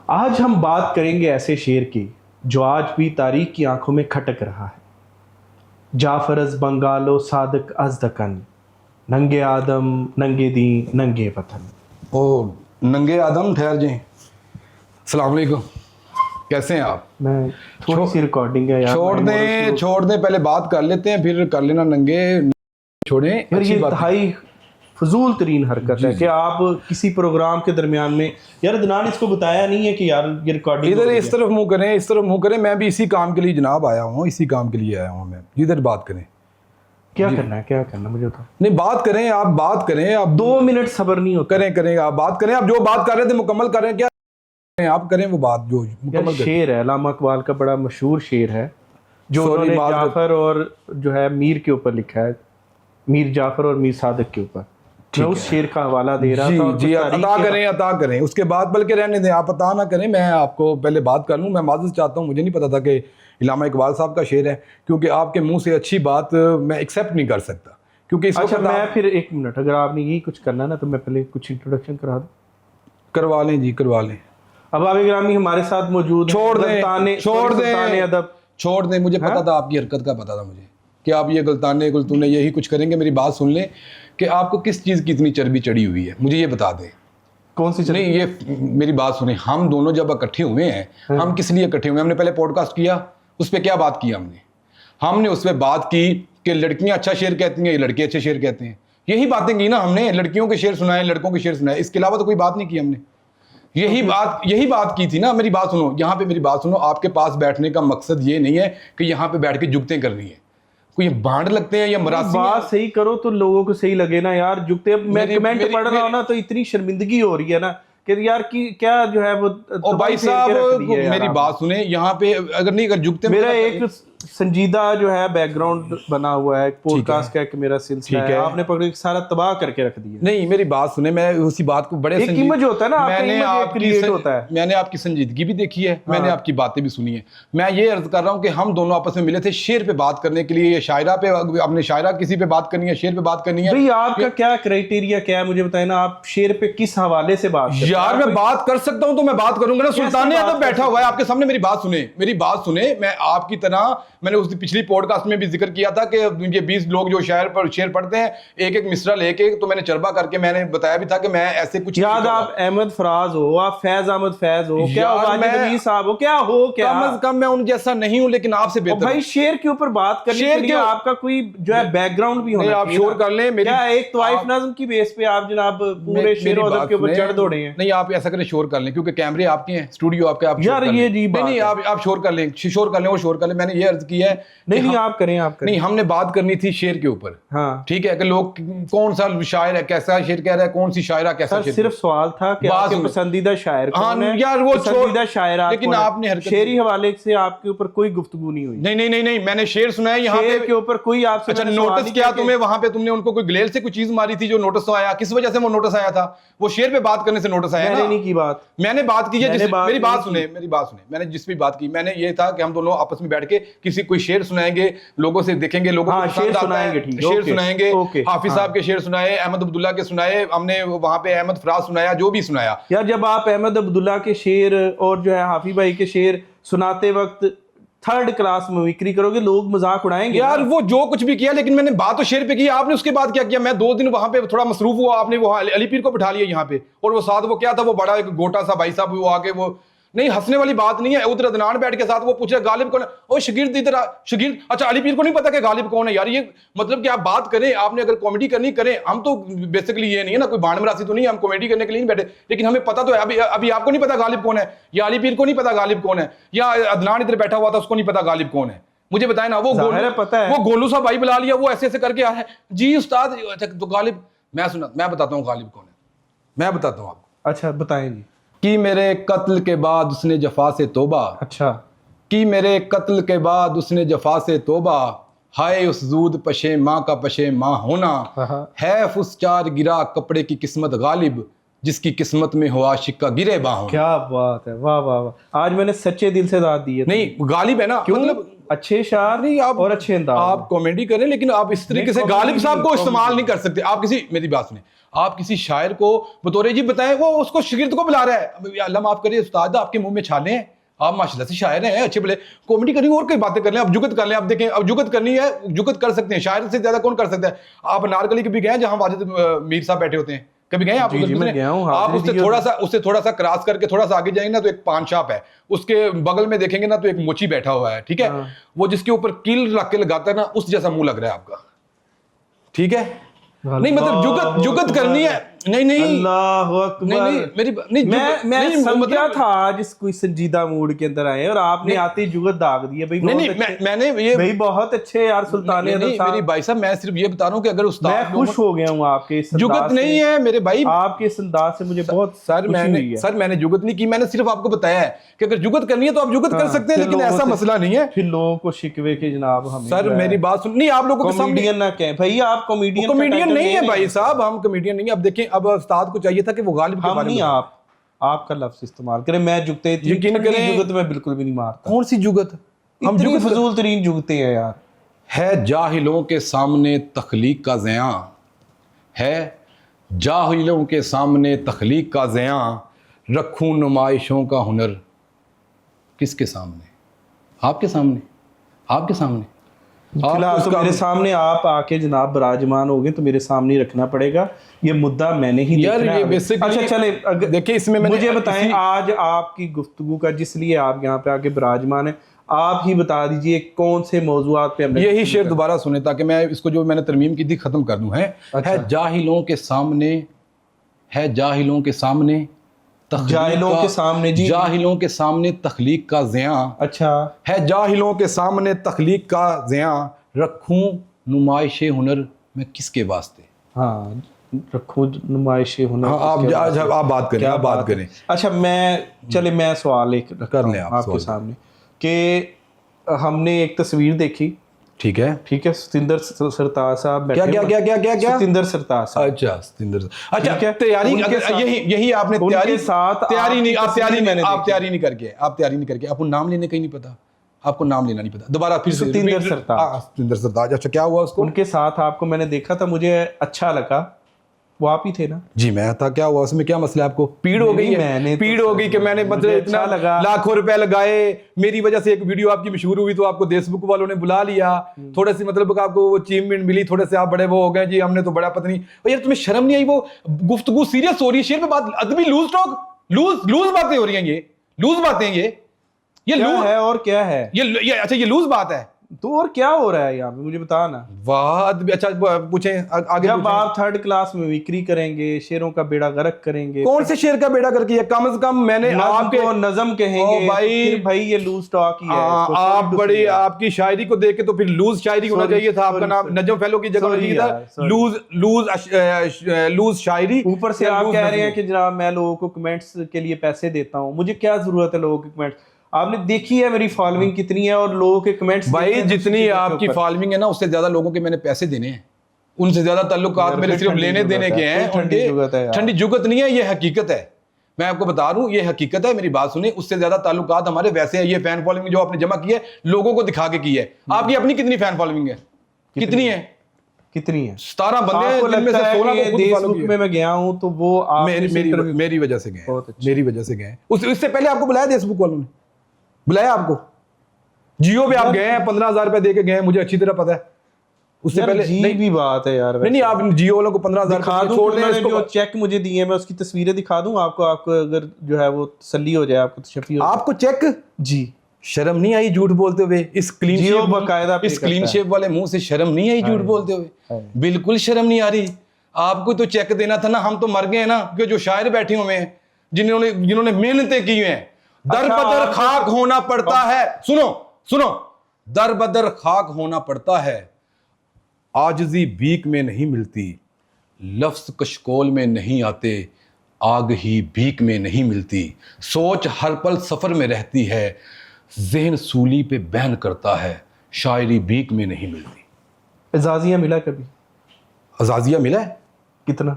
आज हम बात करेंगे ऐसे शेर की जो आज भी तारीख की आंखों में खटक रहा है। जाफर अज बंगालो सादक अज दकन, नंगे आदम नंगे दी नंगे वतन। ओ नंगे आदम, ठहर जाए। अस्सलाम वालेकुम, कैसे हैं आप? मैं थोड़ी सी रिकॉर्डिंग है यार, छोड़ दें, पहले बात कर लेते हैं, फिर कर लेना नंगे। छोड़ें यार, ये इंतहाई फजूल तरीन हरकत है कि आप किसी प्रोग्राम के दरमियान में, यार अदनान इसको बताया नहीं है कि यार ये रिकॉर्डिंग इधर इस तरफ मुंह करें, इस तरफ मुंह करें। मैं भी इसी काम के लिए जनाब आया हूँ, इसी काम के लिए आया हूँ मैं। इधर बात करें। क्या करना मुझे तो नहीं, बात करें, आप बात करें। आप 2 मिनट सब्र नहीं होता। करें आप बात करें। आप जो बात कर रहे थे मुकम्मल कर रहे हैं, क्या आप करें वो बात जो मुकम्मल। शेर है अल्लामा इकबाल का, बड़ा मशहूर शेर है जो उन्होंने जाफर और जो है मीर के ऊपर लिखा है, मीर जाफर और मीर सादक के ऊपर। मैं उस शेर का हवाला दे रहा था। जी अता करें उसके बाद, बल्कि रहने दें, आप अता ना करें। मैं आपको पहले बात कर लूँ। मैं माज़रत चाहता हूँ, मुझे नहीं पता था कि अल्लामा इकबाल साहब का शेर है, क्योंकि आपके मुंह से अच्छी बात मैं एक्सेप्ट नहीं कर सकता, क्योंकि अच्छा मैं फिर 1 मिनट, अगर आपने यही कुछ करना ना तो मैं पहले कुछ इंट्रोडक्शन करा दूँ। करवा लें जी, करवा लें। अब आप ग्रामी हमारे साथ मौजूद, छोड़ दें अदब, छोड़ दें। मुझे पता था, आपकी हरकत का पता था मुझे कि आप ये गलताने गुलतूने यही कुछ करेंगे। मेरी बात सुन लें कि आपको किस चीज़ की इतनी चर्बी चढ़ी हुई है, मुझे ये बता दें। कौन सी चर्बी? नहीं, ये मेरी बात सुने। हम दोनों जब इकट्ठे हुए हैं, हम किस लिए इकट्ठे हुए? हमने पहले पॉडकास्ट किया, उस पर क्या बात की हमने उस पर बात की कि लड़कियां अच्छा शेर कहती हैं, लड़के अच्छे शेर कहते हैं। यही बातें की ना हमने। लड़कियों के शेर सुनाए, लड़कों के शेर सुनाए, इसके अलावा तो कोई बात नहीं की हमने। यही बात की थी ना। मेरी बात सुनो, यहाँ पे मेरी बात सुनो। आपके पास बैठने का मकसद ये नहीं है कि यहाँ पे बैठ के जुगतें करनी है। कोई बांड लगते हैं या मरासी। बात सही करो तो लोगों को सही लगे ना यार। जुगते, अब मैं कमेंट पढ़ रहा हूँ ना तो इतनी शर्मिंदगी हो रही है ना कि यार की क्या जो है वो। और भाई साहब मेरी बात सुने, यहाँ पे अगर जुगते, मेरा एक संजीदा जो है बैकग्राउंड बना हुआ है, पॉडकास्ट का एक मेरा सिलसिला है, आपने पकड़ के सारा तबाह करके रख दिया। नहीं, मेरी बात सुने, मैं उसी बात को बड़े इमेज होता है ना, मैंने आपकी संजीदगी भी देखी है, मैंने आपकी बातें भी सुनी है। मैं ये अर्ज कर रहा हूँ कि हम दोनों आपस में मिले थे शेर पे बात करने के लिए, शायरा पे। अपने शायरा किसी पे बात करनी है, शेर पे बात करनी है। भाई आपका क्या क्राइटेरिया क्या है, मुझे बताए ना। आप शेर पे किस हवाले से बात करते? यार मैं बात कर सकता हूँ तो मैं बात करूंगा ना। सुल्तान ने तो बैठा हुआ है आपके सामने। मेरी बात सुने। मैं आपकी तरह, मैंने उस पिछली पॉडकास्ट में भी जिक्र किया था कि ये 20 लोग जो शेर पढ़ते हैं, एक एक मिसरा लेके, तो मैंने चरबा करके मैंने बताया भी था कि मैं ऐसे कुछ याद। आप अहमद फराज हो, आप फैज अहमद फैज हो, क्या वाजिद साहब हो, क्या कम अज कम मैं उन जैसा नहीं हूं, लेकिन आपसे बेहतर। भाई शेर के ऊपर बात करने के लिए आपका कोई जो है बैकग्राउंड भी होना चाहिए। आप शोर कर लें। क्या एक तवाइफ नज़्म की बेस पे आप जनाब पूरे शेर और अदब के ऊपर चढ़ दौड़े हैं? नहीं, आप ऐसा करें, शोर कर लें, क्योंकि कैमरे आपके हैं, स्टूडियो आपके। आप यार ये जी नहीं, आप शोर कर लें और शोर कर लें। मैंने ये अर्ज किया है। नहीं, आप करें। नहीं, हमने बात करनी थी शेर के ऊपर। हाँ ठीक है, कि लोग कौन सा शायर है, कैसा शेर कह रहा है, कौन सी शायरा कैसा शेर। सिर्फ सवाल था कि आपके पसंदीदा शायर कौन है? यार वो पसंदीदा शायरा, लेकिन आपने शेरी हवाले से आपके ऊपर कोई गुफ्तगू नहीं हुई। नहीं, मैंने शेर सुनाया यहाँ के ऊपर कोई आपसे। अच्छा, नोटिस किया तुम्हें वहां पे? तुमने उनको कोई ग्लेल से कोई चीज मारी थी जो नोटिस आया? किस वजह से वो नोटिस आया था? वो शेर पे बात करने से नोटिस आया ना? नहीं की बात मैंने बात की है। मेरी बात सुने। मैंने जिस भी बात की, मैंने ये था कि हम दोनों आपस में बैठ के किसी कोई शेर सुनाएंगे, लोगों से देखेंगे, लोगों को शेर सुनाएंगे। हाफिज साहब के शेर सुनाए, अहमद अब्दुल्ला के सुनाए, हमने वहां पे अहमद फराज सुनाया, जो भी सुनाया। यार जब आप अहमद अब्दुल्ला के शेर और जो है हाफिज भाई के शेर सुनाते वक्त थर्ड क्लास मिमिक्री करोगे, लोग मजाक उड़ाएंगे यार। वो जो कुछ भी किया, लेकिन मैंने बात तो शेर पे की। आपने उसके बाद क्या किया? मैं 2 दिन वहां पे थोड़ा मसरूफ हुआ, आपने वो अली पीर को बिठा लिया यहाँ पे, और वो साथ वो क्या था, वो बड़ा एक गोटा सा भाई साहब, वो आके वो नहीं, हंसने वाली बात नहीं है। उधर अदनान बैठ के साथ वो पूछ रहा गालिब कौन है? ओ शागिर्द इधर शागिर्द। अच्छा, अली पीर को नहीं पता कि गालिब कौन है? यार ये मतलब कि आप बात करें, आपने अगर कॉमेडी करनी करें। हम तो बेसिकली ये नहीं है ना, कोई बांड मरासी तो नहीं, हम कॉमेडी करने के लिए नहीं बैठे, लेकिन हमें पता तो है। अभी आपको नहीं पता गालिब कौन है, या अली पीर को नहीं पता गालिब कौन है, या अदनान इधर बैठा हुआ था उसको नहीं पता गालिब कौन है? मुझे बताए ना। वो पता है, वो गोलू सा भाई बुला लिया, वो ऐसे ऐसे करके आया है जी उस्ताद। अच्छा तो गालिब, मैं बताता हूँ गालिब कौन है, मैं बताता हूँ आपको। अच्छा बताएं जी। कि मेरे कत्ल के बाद उसने जफा से तोबा। अच्छा। कि मेरे कत्ल के बाद उसने जफा से तोबा, हाय उस जूद पशे माँ का पशे माँ होना, है उस चार गिरा कपड़े की किस्मत गालिब, जिसकी किस्मत में हो आशिक का गिरे बाहों। क्या बात है, वाह वाह वाह। आज मैंने सच्चे दिल से दाद दी है। नहीं, गालिब है ना, क्यों? मतलब अच्छे शार नहीं आप और अच्छे अंदाज आप कॉमेडी करें, लेकिन आप इस तरीके से comedy गालिब साहब को नहीं, इस्तेमाल comedy नहीं कर सकते। आप किसी, मेरी बात सुने, आप किसी शायर को बतौर जी बताएं, वो उसको शागिर्द को बुला रहा है, अब अल्लाह माफ करिए उस्ताद आपके मुंह में छाले हैं, आप माशाल्लाह से शायर हैं, अच्छे भले, कॉमेडी करनी और कोई बातें कर लें, आप जुगत कर लें, आप देखें, अब जुगत करनी है, जुगत कर सकते हैं, शायर से ज्यादा कौन कर सकता है। आप अनारकली कभी गए हैं जहां वाजिद मीर साहब बैठे होते हैं, कभी गए हैं आप? जी, मैं गया हूं, आप हाजिरी उससे थोड़ा सा क्रॉस करके थोड़ा सा आगे जाएंगे ना तो एक पान शॉप है, उसके बगल में देखेंगे ना तो एक मोची बैठा हुआ है, ठीक है, वो जिसके ऊपर कील रख के लगाता है ना, उस जैसा मुंह लग रहा है आपका, ठीक है। नहीं मतलब जुगत करनी है, नहीं अल्लाह अकबर। नहीं मेरी नहीं, मैं समझा था आज इस कोई संजीदा मूड के अंदर आए और आपने आते ही जुगत दाग दिया भाई। मैंने ये भाई बहुत अच्छे यार सुल्तान मेरी भाई साहब, मैं सिर्फ ये बता रहा हूँ कि अगर उस्ताद, मैं खुश हो गया हूँ आपके इस जुगत नहीं है मेरे भाई, आपके इस अंदाज से मुझे बहुत सर मैंने जुगत नहीं की, मैंने सिर्फ आपको बताया है कि अगर जुगत करनी है तो आप जुगत कर सकते हैं, लेकिन ऐसा मसला नहीं है। फिर लोगों को शिकवे के जनाब हमें सर मेरी बात सुन, नहीं आप लोगों के सामने कॉमेडियन ना कहें भाई, आप कॉमेडियन नहीं है भाई साहब, हम कॉमेडियन नहीं। अब देखें, अब उस्ताद को चाहिए था कि वो गालिब के बारे में, आपका लफ्ज इस्तेमाल करें। मैं जुगते यकीन करें, जुगत में बिल्कुल भी नहीं मारता। कौन सी जुगत? हम जुगत फजूल तरीन जुगते हैं यार। है जाहिलों के सामने तख्लीक का ज़ियां, है जाहिलों के सामने तख्लीक का ज़ियां, रखूं नुमाइशों का हुनर किसके सामने? आपके सामने, आपके सामने। फिलहाल तो मेरे सामने आप आके जनाब विराजमान हो गए तो मेरे सामने ही रखना पड़ेगा ये मुद्दा, मैंने ही यार देखना ये है। बेसिकली अच्छा चले, देखिए इसमें मुझे बताएं आज आपकी गुफ्तगू का जिसलिए आप यहाँ पे आके विराजमान है, आप ही बता दीजिए कौन से मौजूआत पे हमने यही शेर दोबारा सुने ताकि मैं इसको जो मैंने तरमीम की थी खत्म कर दूं। है जाहिलों के सामने, है जाहिलों के सामने, जाहिलों के सामने, जी जाहिलों के सामने तख्लीक का ज़ियां, अच्छा है जाहिलों के सामने तख्लीक का ज़ियां, रखूं नुमाइश हुनर मैं किसके वास्ते। हाँ रखो नुमाइश हुनर। हाँ, आप बात करें, आप बात करें। अच्छा मैं सवाल एक कर लें आपके सामने कि हमने एक तस्वीर देखी, ठीक है, सतिंदर सरताज साहब बैठे, क्या सतिंदर सरताज साहब, अच्छा सतिंदर, अच्छा तैयारी, यही आपने तैयारी साथ तैयारी नहीं, आप तैयारी नहीं करके आपको नाम लेने का ही नहीं पता, आपको नाम लेना नहीं पता। दोबारा फिर सतिंदर सरताज, अच्छा क्या हुआ उसको? उनके साथ आपको मैंने देखा था, मुझे अच्छा लगा, वो आप ही थे ना? जी मैं था। क्या हुआ उसमें, क्या मसला है आपको? पीड़ हो गई है, पीड़ हो गई कि मैंने मतलब इतना लाखों रुपए लगाए, मेरी वजह से एक वीडियो आपकी मशहूर हुई तो आपको फेसबुक वालों ने बुला लिया, थोड़े से मतलब आपको वो अचीवमेंट मिली, थोड़े से आप बड़े वो हो गए जी, हमने तो बड़ा पता नहीं। और यार तुम्हें शर्म नहीं आई? वो गुफ्तगू सीरियस हो रही है, शेर पे बात अदबी लूज टॉक, लूज बातें हो रही हैं, ये लूज बातें, ये लूज है और क्या है ये अच्छा ये लूज बात है तो और क्या हो रहा है यहाँ पे मुझे बता ना। वाह अच्छा पूछें आगे। जब आप थर्ड क्लास में बिक्री करेंगे, शेरों का बेड़ा गर्क करेंगे, कौन से शेर का बेड़ा गर्क किया? कम से कम मैंने आपके नज़म कहेंगे भाई ये लूज टॉक ही है। आप बड़ी आपकी शायरी को देख के तो फिर लूज शायरी होना चाहिए था, आपका नाम नजम फैलो की जगह चाहिए था लूज शायरी। ऊपर से आप कह रहे हैं कि जनाब मैं लोगों को कमेंट्स के लिए पैसे देता हूँ, मुझे क्या जरूरत है लोगों के कमेंट्स? आपने देखी है मेरी फॉलोइंग कितनी है और लोगों के कमेंट्स भाई जितनी आपकी फॉलोइंग है ना उससे ज्यादा लोगों के मैंने पैसे देने हैं, उनसे ज्यादा ताल्लुकात मेरे सिर्फ लेने देने के हैं। ठंडी जुगत नहीं है, ये हकीकत है, मैं आपको बता रहा हूँ ये हकीकत है, मेरी बात सुनिए। उससे ज्यादा ताल्लुकात हमारे वैसे है। ये फैन फॉलोइंग जो आपने जमा की है लोगों को दिखा के की है, आपकी अपनी कितनी फैन फॉलोइंग है? कितनी है? 17 बंदे हैं जिनमें से 16 को खुद फॉलो किया। में मैं गया हूं तो वो मेरी वजह से गए, मेरी वजह से गए। उससे पहले आपको बुलाया फेसबुक वालों ने? बुलाया आपको? जियो पे आप गए हैं, 15,000 रुपए दे के गए, मुझे अच्छी तरह पता है। उससे पहले नहीं भी बात है यार। नहीं आप जियो वालों को 15,000 छोड़ दें, जो चेक मुझे दिए मैं उसकी तस्वीरें दिखा दूं आपको अगर जो है वो तसल्ली हो जाए, आपको तशफ़ी हो आपको चेक। जी शर्म नहीं आई झूठ बोलते हुए? इस क्लीन शेप वाले मुंह से शर्म नहीं आई झूठ बोलते हुए? बिल्कुल शर्म नहीं आ रही आपको। तो चेक देना था ना, हम तो मर गए ना, क्योंकि जो शायर बैठे हुए हैं जिन्होंने मेहनतें की हैं, दर बदर खाक होना पड़ता है। सुनो दर बदर खाक होना पड़ता है, आजिज़ी भीख में नहीं मिलती, लफ्ज़ कशकोल में नहीं आते, आग ही भीख में नहीं मिलती, सोच हर पल सफ़र में रहती है, ज़हन सूली पे बहन करता है, शायरी भीख में नहीं मिलती। एजाजिया मिला कभी? एजाजिया मिला है? कितना?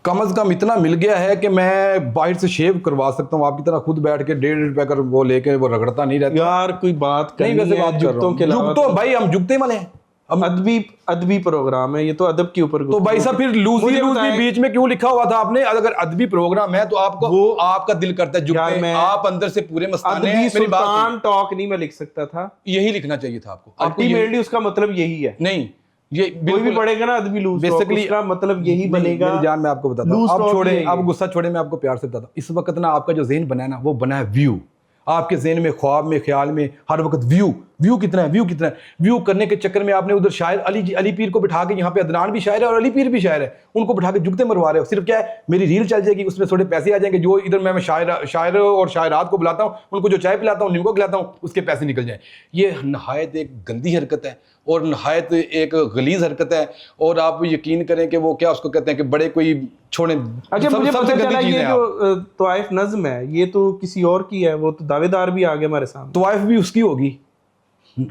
कम अज कम इतना मिल गया है कि मैं बाहर से शेव करवा सकता हूँ, आपकी तरह खुद बैठ के 1.5 रुपए का वो लेके वो रगड़ता नहीं रहता। यार कोई बात नहीं, करनी वैसे है बात कर रहा जुगतों हूँ। के अलावा जुगतों भाई हम जुगते वाले हैं, हम अदबी अदबी प्रोग्राम है ये, तो अदब के ऊपर तो भाई साहब फिर लूजी मुझे लूजी बताएं- बीच में क्यों लिखा हुआ था आपने? अगर अदबी प्रोग्राम है तो आपको वो आपका दिल करता है यार जुगते, मैं आप अंदर से पूरे मस्ताने हैं। अदबी मेरी बात सुल्तान टॉक नहीं मैं लिख सकता था, सुनिए, यही लिखना चाहिए था आपको। आपको अल्टीमेटली उसका मतलब यही है। नहीं, ये कोई भी बिल्कुल पढ़ेगा ना अदबी लूज टॉक, बेसिकली उसका मतलब यही बनेगा। मेरी जान मैं आपको बताता हूँ, लूज आप टॉक छोड़े, यही आप है। गुस्सा छोड़े, मैं आपको प्यार से बताता हूँ। इस वक्त ना आपका जो ज़हन बना है ना, वो बना है व्यू। आपके ज़हन में, ख्वाब में, ख्याल में हर वक्त व्यू व्यू कितना है, व्यू कितना है। व्यू करने के चक्कर में आपने उधर शायर अली पीर को बिठा के, यहाँ पे अदनान भी शायर है और अली पीर भी शायर है, उनको बिठा के जुगते मरवा रहे हो। सिर्फ क्या है, मेरी रील चल जाएगी, उसमें थोड़े पैसे आ जाएंगे, जो इधर मैं शायर और शायरात को बुलाता हूँ, उनको जो चाय पिलाता हूँ, नींबू खिलाता हूँ, उसके पैसे निकल जाए। ये नहायत एक गंदी हरकत है और नहायत एक गलीज हरकत है। और आप यकीन करें कि वो क्या उसको कहते हैं कि बड़े कोई छोड़े। अच्छा मुझे सबसे पता चला गंदी चीज़ ये है जो तवाइफ नज्म है ये तो किसी और की है, वो तो दावेदार भी आ गए हमारे सामने। तवाइफ भी उसकी होगी,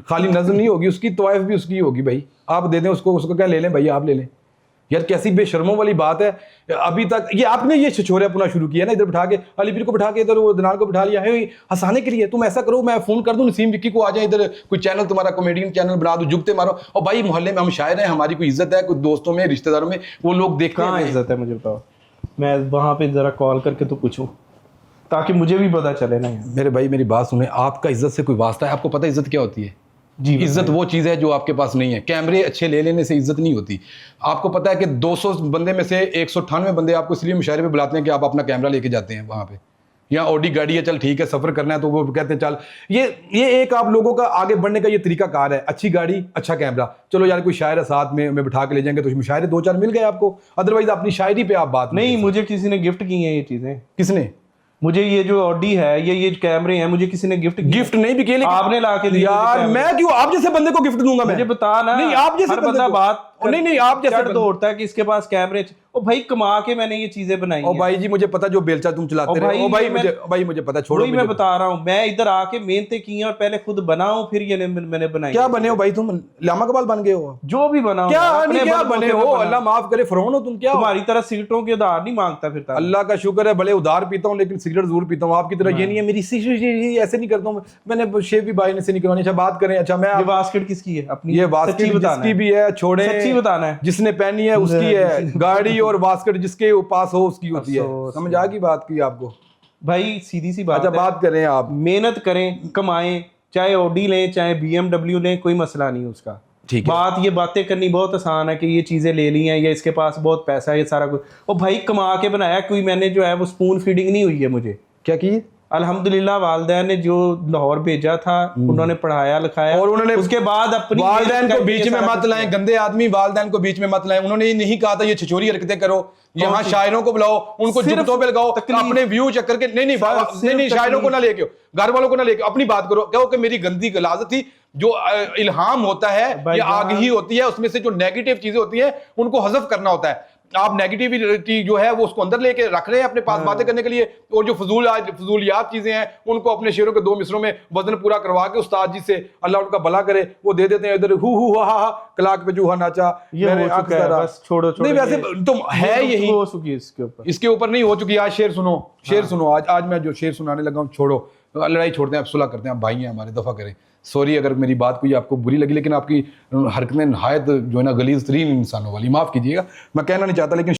खाली नज्म नहीं होगी उसकी, तवाइफ भी उसकी होगी भाई। आप दे दें उसको, उसको क्या ले लें भाई, आप ले लें। यार कैसी बेशर्मों वाली बात है। अभी तक ये आपने ये छिछोरे अपना शुरू किया ना, इधर बिठा के अली पीर को बिठा के इधर वो दनाल को बिठा लिया है हंसाने के लिए। तुम ऐसा करो, मैं फोन कर दूं नसीम विक्की को, आ जाए इधर, कोई चैनल तुम्हारा कॉमेडियन चैनल बना दो, जुगते मारो। और भाई मोहल्ले में हम शायर हैं, हमारी कोई इज्जत है, कुछ दोस्तों में, रिश्तेदारों में, वो लोग देखते कहाँ हैं। इज्जत है मुझे बताओ, मैं वहां पे जरा कॉल करके तो पूछूं ताकि मुझे भी पता चले ना यार। मेरे भाई मेरी बात सुने, आपका इज्जत से कोई वास्ता है? आपको पता है इज्जत क्या होती है? जी इज्जत वो चीज़ है जो आपके पास नहीं है। कैमरे अच्छे ले लेने से इज्जत नहीं होती। आपको पता है कि 200 बंदे में से 198 बंदे आपको इसलिए मुशायरे पे बुलाते हैं कि आप अपना कैमरा लेके जाते हैं वहाँ पे। या ऑडी गाड़ी है, चल ठीक है सफ़र करना है तो वो कहते हैं चल, ये एक आप लोगों का आगे बढ़ने का ये तरीका कार है। अच्छी गाड़ी, अच्छा कैमरा, चलो यार कोई शायर है साथ में बिठा के ले जाएंगे तो मुशायरे 2-4 मिल गए आपको। अदरवाइज अपनी शायरी पे आप बात नहीं, मुझे किसी ने गिफ्ट की हैं ये चीजें। किसने? मुझे ये जो ऑडी है, ये कैमरे हैं, मुझे किसी ने गिफ्ट नहीं भी किए, लेकिन आपने ला के दिए यार मुझे मैं क्यों आप जैसे बंदे को गिफ्ट दूंगा? मैं मुझे बता ना। नहीं, आप जैसे हर बंदे बंदा को- बात नहीं आप जैसे चढ़ दौड़ता है कि इसके पास कैमरे। ओ भाई कमा के मैंने ये चीजें बनाई ओ हैं। भाई जी मुझे पता, जो बेलचा तुम चलाते रहे। ओ भाई मुझे पता, छोड़ो। वही मैं बता रहा हूँ, मैं इधर आके मेहनतें की हैं और पहले खुद बनाऊं, फिर ये मैंने बनाई। क्या बने हो भाई तुम? लामा कबाल बन गए हो? जो भी बनाऊं, क्या अपने क्या बलबूते बने पे हो? बना। अल्लाह माफ करे, फरौन हो तुम क्या? तुम्हारी तरह सिगरेटों के उधार नहीं मांगता फिरता। अल्लाह का शुक्र है, भले उधार पीता हूँ लेकिन सिगरेट जरूर पीता हूँ। आपकी तरह ये नहीं है, मेरी ऐसे नहीं करता हूँ। मैंने शेव भी भाई ने से नहीं करवानी। अच्छा बात करें, अच्छा मैं ये बास्केट किसकी है अपनी? ये बास्केट जिसकी भी है, छोड़े, सच्ची बताना है। जिसने पहनी है उसकी है। गाड़ी और बास्केट जिसके पास हो उसकी होती है। समझ आ गई बात की आपको? भाई सीधी सी बात अच्छा है। बात करें, आप मेहनत करें, कमाएं, चाहे ऑडी लें चाहे BMW लें, कोई मसला नहीं उसका। ठीक है। बात ये बातें करनी बहुत आसान है कि ये चीजें ले ली हैं या इसके पास बहुत पैसा है, ये सारा कुछ। और भाई कमा के बनाया, कोई मैंने जो है वो स्पून फीडिंग नहीं हुई है मुझे। क्या की? अल्हम्दुलिल्लाह वालिदैन ने जो लाहौर भेजा था, उन्होंने पढ़ाया लिखाया और उन्होंने उसके बाद अपनी वालिदैन को बीच में मत लाएं, गंदे आदमी वालिदैन को बीच में मत लाएं। उन्होंने ये नहीं कहा था ये छिछोरी हरकतें करो, यहाँ शायरों को बुलाओ, उनको जुगतों पे लगाओ, अपने व्यू चेक करके। नहीं शायरों को ना लेके आओ, घर वालों को ना लेके, अपनी बात करो। कहो कि मेरी गंदी गलाजत थी। जो इल्हाम होता है ये आगही होती है, उसमें से जो नेगेटिव चीजें होती हैं उनको हज़फ करना होता है। आप नेगेटिविटी जो है वो उसको अंदर लेके रख रहे हैं अपने पास बातें करने के लिए, और जो फजूलियात चीजें हैं उनको अपने शेरों के 2 मिसरों में वजन पूरा करवा के उस्ताद जी से, अल्लाह उनका भला करे, वो दे देते हैं। इधर हु हा कलाक पे जूहा नाचा, ये हो चुका है, बस छोड़ो। नहीं वैसे तुम है यही हो चुकी है इसके ऊपर नहीं हो चुकी। आज शेर सुनो, आज मैं जो शेर सुनाने लगा हूँ, छोड़ो लड़ाई छोड़ते हैं, आप सुलह करते हैं, आप भाई हैं हमारे, दफा करें। सॉरी अगर मेरी बात कोई आपको बुरी लगी, लेकिन आपकी हरकतें नहायत जो है ना गलीज तरीन इंसानों वाली, माफ कीजिएगा, मैं कहना नहीं चाहता लेकिन